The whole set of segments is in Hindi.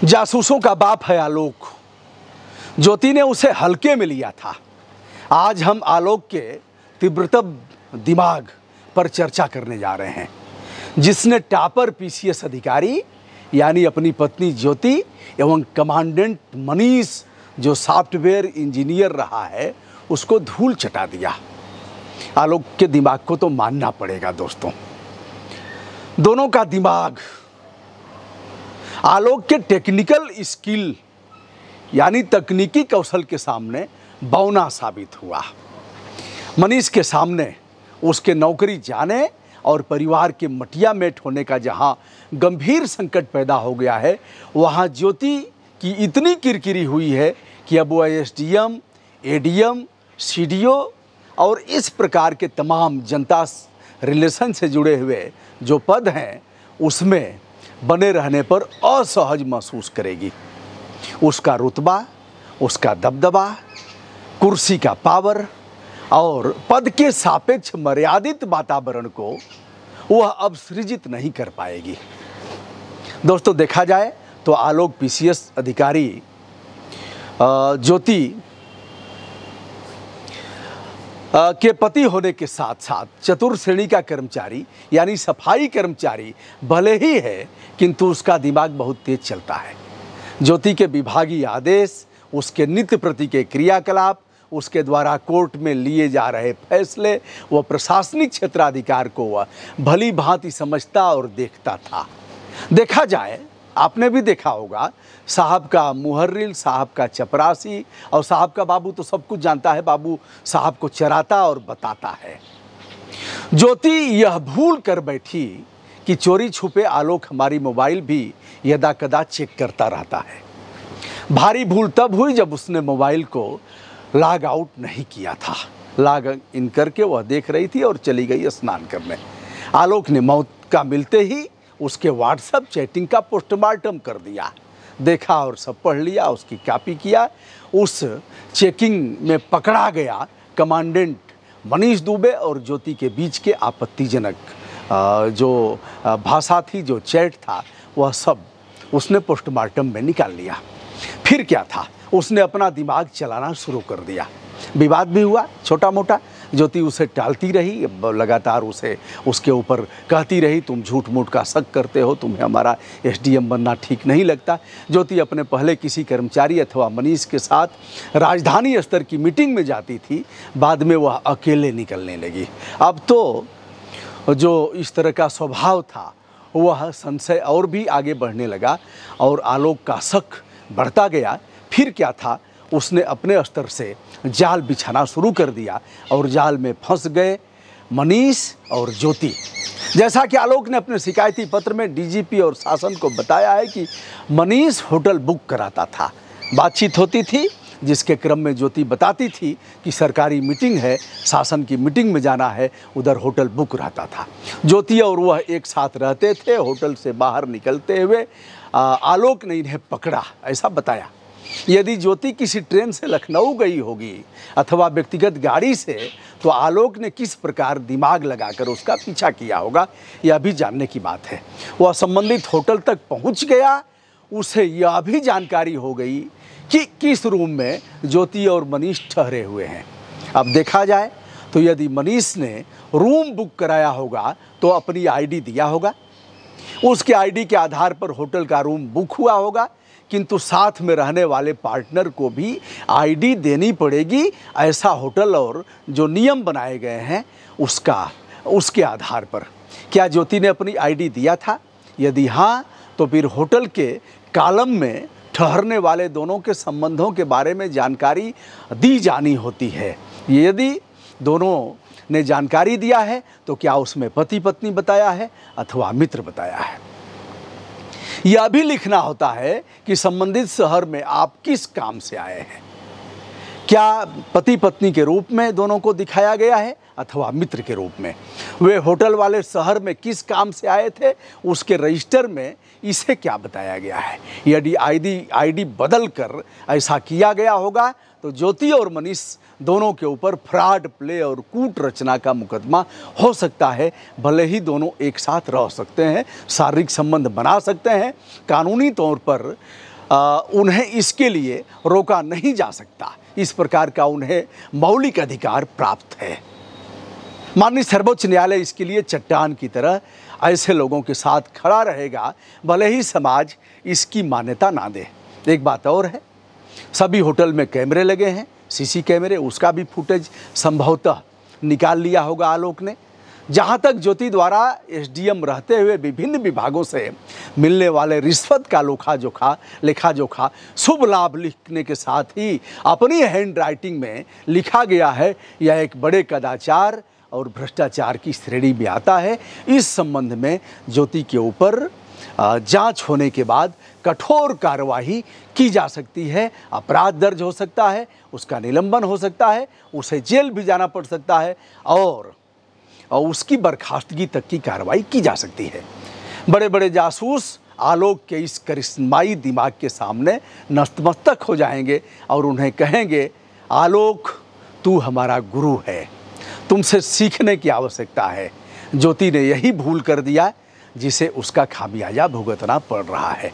जासूसों का बाप है आलोक। ज्योति ने उसे हल्के में लिया था। आज हम आलोक के तीव्रतम दिमाग पर चर्चा करने जा रहे हैं, जिसने टॉपर पीसीएस अधिकारी यानी अपनी पत्नी ज्योति एवं कमांडेंट मनीष जो सॉफ्टवेयर इंजीनियर रहा है उसको धूल चटा दिया। आलोक के दिमाग को तो मानना पड़ेगा दोस्तों। दोनों का दिमाग आलोक के टेक्निकल स्किल यानी तकनीकी कौशल के सामने बौना साबित हुआ। मनीष के सामने उसके नौकरी जाने और परिवार के मटिया मेट होने का जहां गंभीर संकट पैदा हो गया है, वहां ज्योति की इतनी किरकिरी हुई है कि अब वह एसडीएम, एडीएम, सीडीओ और इस प्रकार के तमाम जनता रिलेशन से जुड़े हुए जो पद हैं उसमें बने रहने पर असहज महसूस करेगी। उसका रुतबा, उसका दबदबा, कुर्सी का पावर और पद के सापेक्ष मर्यादित वातावरण को वह अब सृजित नहीं कर पाएगी। दोस्तों, देखा जाए तो आलोक पीसीएस अधिकारी ज्योति के पति होने के साथ साथ चतुर्थ श्रेणी का कर्मचारी यानी सफाई कर्मचारी भले ही है, किंतु उसका दिमाग बहुत तेज चलता है। ज्योति के विभागीय आदेश, उसके नित्य प्रति के क्रियाकलाप, उसके द्वारा कोर्ट में लिए जा रहे फैसले, वह प्रशासनिक क्षेत्राधिकार को वह भली भांति समझता और देखता था। देखा जाए, आपने भी देखा होगा, साहब का मुहर्रिर, साहब का चपरासी और साहब का बाबू तो सब कुछ जानता है। बाबू साहब को चराता और बताता है। ज्योति यह भूल कर बैठी कि चोरी छुपे आलोक हमारी मोबाइल भी यदा कदा चेक करता रहता है। भारी भूल तब हुई जब उसने मोबाइल को लॉग आउट नहीं किया था। लॉग इन करके वह देख रही थी और चली गई स्नान करने। आलोक ने मौत का मिलते ही उसके व्हाट्सएप चैटिंग का पोस्टमार्टम कर दिया। देखा और सब पढ़ लिया, उसकी कॉपी किया। उस चेकिंग में पकड़ा गया कमांडेंट मनीष दुबे और ज्योति के बीच के आपत्तिजनक जो भाषा थी, जो चैट था, वह सब उसने पोस्टमार्टम में निकाल लिया। फिर क्या था, उसने अपना दिमाग चलाना शुरू कर दिया। विवाद भी हुआ छोटा मोटा। ज्योति उसे टालती रही, लगातार उसे उसके ऊपर कहती रही, तुम झूठ मूठ का शक करते हो, तुम्हें हमारा एसडीएम बनना ठीक नहीं लगता। ज्योति अपने पहले किसी कर्मचारी अथवा मनीष के साथ राजधानी स्तर की मीटिंग में जाती थी, बाद में वह अकेले निकलने लगी। अब तो जो इस तरह का स्वभाव था वह संशय और भी आगे बढ़ने लगा और आलोक का शक बढ़ता गया। फिर क्या था, उसने अपने स्तर से जाल बिछाना शुरू कर दिया और जाल में फंस गए मनीष और ज्योति। जैसा कि आलोक ने अपने शिकायती पत्र में डीजीपी और शासन को बताया है कि मनीष होटल बुक कराता था। बातचीत होती थी, जिसके क्रम में ज्योति बताती थी कि सरकारी मीटिंग है, शासन की मीटिंग में जाना है, उधर होटल बुक रहता था। ज्योति और वह एक साथ रहते थे। होटल से बाहर निकलते हुए आलोक ने इन्हें पकड़ा, ऐसा बताया। यदि ज्योति किसी ट्रेन से लखनऊ गई होगी अथवा व्यक्तिगत गाड़ी से, तो आलोक ने किस प्रकार दिमाग लगाकर उसका पीछा किया होगा, यह भी जानने की बात है। वह संबंधित होटल तक पहुंच गया। उसे यह भी जानकारी हो गई कि किस रूम में ज्योति और मनीष ठहरे हुए हैं। अब देखा जाए तो यदि मनीष ने रूम बुक कराया होगा तो अपनी आईडी दिया होगा, उसके आईडी के आधार पर होटल का रूम बुक हुआ होगा, किंतु साथ में रहने वाले पार्टनर को भी आईडी देनी पड़ेगी। ऐसा होटल और जो नियम बनाए गए हैं उसके आधार पर। क्या ज्योति ने अपनी आईडी दिया था? यदि हाँ, तो फिर होटल के कॉलम में ठहरने वाले दोनों के संबंधों के बारे में जानकारी दी जानी होती है। यदि दोनों ने जानकारी दिया है तो क्या उसमें पति पत्नी बताया है अथवा मित्र बताया है। यह भी लिखना होता है कि संबंधित शहर में आप किस काम से आए हैं, क्या पति पत्नी के रूप में दोनों को दिखाया गया है अथवा मित्र के रूप में? वे होटल वाले शहर में किस काम से आए थे, उसके रजिस्टर में इसे क्या बताया गया है? यदि आईडी बदल कर ऐसा किया गया होगा तो ज्योति और मनीष दोनों के ऊपर फ्रॉड प्ले और कूट रचना का मुकदमा हो सकता है। भले ही दोनों एक साथ रह सकते हैं, शारीरिक संबंध बना सकते हैं, कानूनी तौर पर उन्हें इसके लिए रोका नहीं जा सकता। इस प्रकार का उन्हें मौलिक अधिकार प्राप्त है। माननीय सर्वोच्च न्यायालय इसके लिए चट्टान की तरह ऐसे लोगों के साथ खड़ा रहेगा, भले ही समाज इसकी मान्यता ना दे। एक बात और है, सभी होटल में कैमरे लगे हैं, सीसी कैमरे, उसका भी फुटेज संभवतः निकाल लिया होगा आलोक ने। जहां तक ज्योति द्वारा एसडीएम रहते हुए विभिन्न विभागों से मिलने वाले रिश्वत का लेखा जोखा शुभ लाभ लिखने के साथ ही अपनी हैंड राइटिंग में लिखा गया है, यह एक बड़े कदाचार और भ्रष्टाचार की श्रेणी में आता है। इस संबंध में ज्योति के ऊपर जांच होने के बाद कठोर कार्रवाई की जा सकती है। अपराध दर्ज हो सकता है, उसका निलंबन हो सकता है, उसे जेल भी जाना पड़ सकता है और उसकी बर्खास्तगी तक की कार्रवाई की जा सकती है। बड़े बड़े जासूस आलोक के इस करिश्माई दिमाग के सामने नतमस्तक हो जाएंगे और उन्हें कहेंगे, आलोक तू हमारा गुरु है, तुमसे सीखने की आवश्यकता है। ज्योति ने यही भूल कर दिया जिसे उसका खामियाजा भुगतना पड़ रहा है।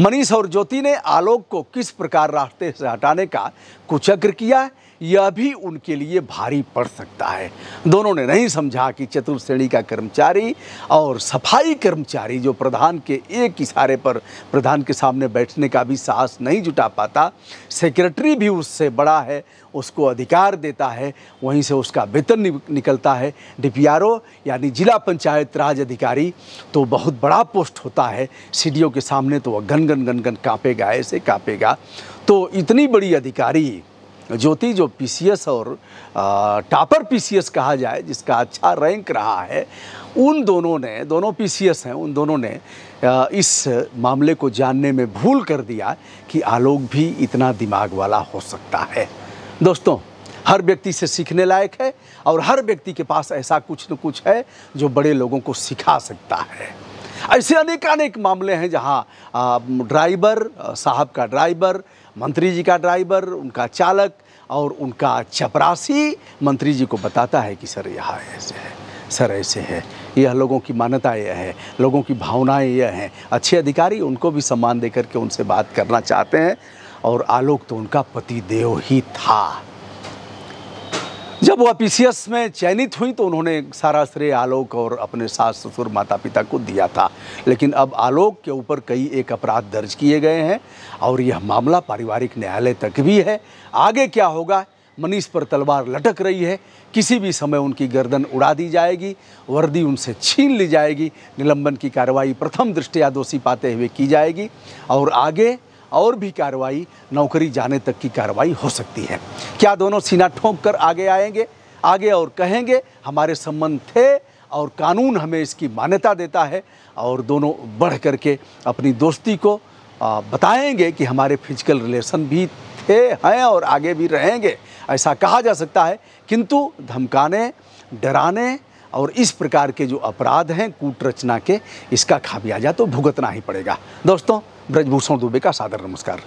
मनीष और ज्योति ने आलोक को किस प्रकार रास्ते से हटाने का कुचक्र किया, यह भी उनके लिए भारी पड़ सकता है। दोनों ने नहीं समझा कि चतुर्थ श्रेणी का कर्मचारी और सफाई कर्मचारी जो प्रधान के एक इशारे पर प्रधान के सामने बैठने का भी साहस नहीं जुटा पाता, सेक्रेटरी भी उससे बड़ा है, उसको अधिकार देता है, वहीं से उसका वेतन निकलता है। डीपीआरओ यानी जिला पंचायत राज अधिकारी तो बहुत बड़ा पोस्ट होता है, सीडीओ के सामने तो वह गन कांपेगा, ऐसे कांपेगा। तो इतनी बड़ी अधिकारी ज्योति जो पीसीएस और टॉपर पीसीएस कहा जाए, जिसका अच्छा रैंक रहा है, दोनों पीसीएस हैं, उन दोनों ने इस मामले को जानने में भूल कर दिया कि आलोक भी इतना दिमाग वाला हो सकता है। दोस्तों, हर व्यक्ति से सीखने लायक है और हर व्यक्ति के पास ऐसा कुछ न कुछ है जो बड़े लोगों को सिखा सकता है। ऐसे अनेक मामले हैं जहां ड्राइवर साहब का ड्राइवर, मंत्री जी का ड्राइवर, उनका चालक और उनका चपरासी मंत्री जी को बताता है कि सर यहाँ ऐसे है, सर ऐसे है, यह लोगों की मान्यता यह है, लोगों की भावनाएं यह हैं। अच्छे अधिकारी उनको भी सम्मान देकर के उनसे बात करना चाहते हैं और आलोक तो उनका पति देव ही था। जब वह पीसीएस में चयनित हुई तो उन्होंने सारा श्रेय आलोक और अपने सास ससुर माता पिता को दिया था, लेकिन अब आलोक के ऊपर कई एक अपराध दर्ज किए गए हैं और यह मामला पारिवारिक न्यायालय तक भी है। आगे क्या होगा? मनीष पर तलवार लटक रही है, किसी भी समय उनकी गर्दन उड़ा दी जाएगी, वर्दी उनसे छीन ली जाएगी, निलंबन की कार्रवाई प्रथम दृष्टया दोषी पाते हुए की जाएगी और आगे और भी कार्रवाई, नौकरी जाने तक की कार्रवाई हो सकती है। क्या दोनों सीना ठोंक कर आगे आएंगे और कहेंगे हमारे संबंध थे और कानून हमें इसकी मान्यता देता है, और दोनों बढ़ करके अपनी दोस्ती को बताएंगे कि हमारे फिजिकल रिलेशन भी थे, हैं और आगे भी रहेंगे, ऐसा कहा जा सकता है। किंतु धमकाने, डराने और इस प्रकार के जो अपराध हैं कूट रचना के, इसका खामियाजा तो भुगतना ही पड़ेगा। दोस्तों, ब्रजभूषण दुबे का सादर नमस्कार।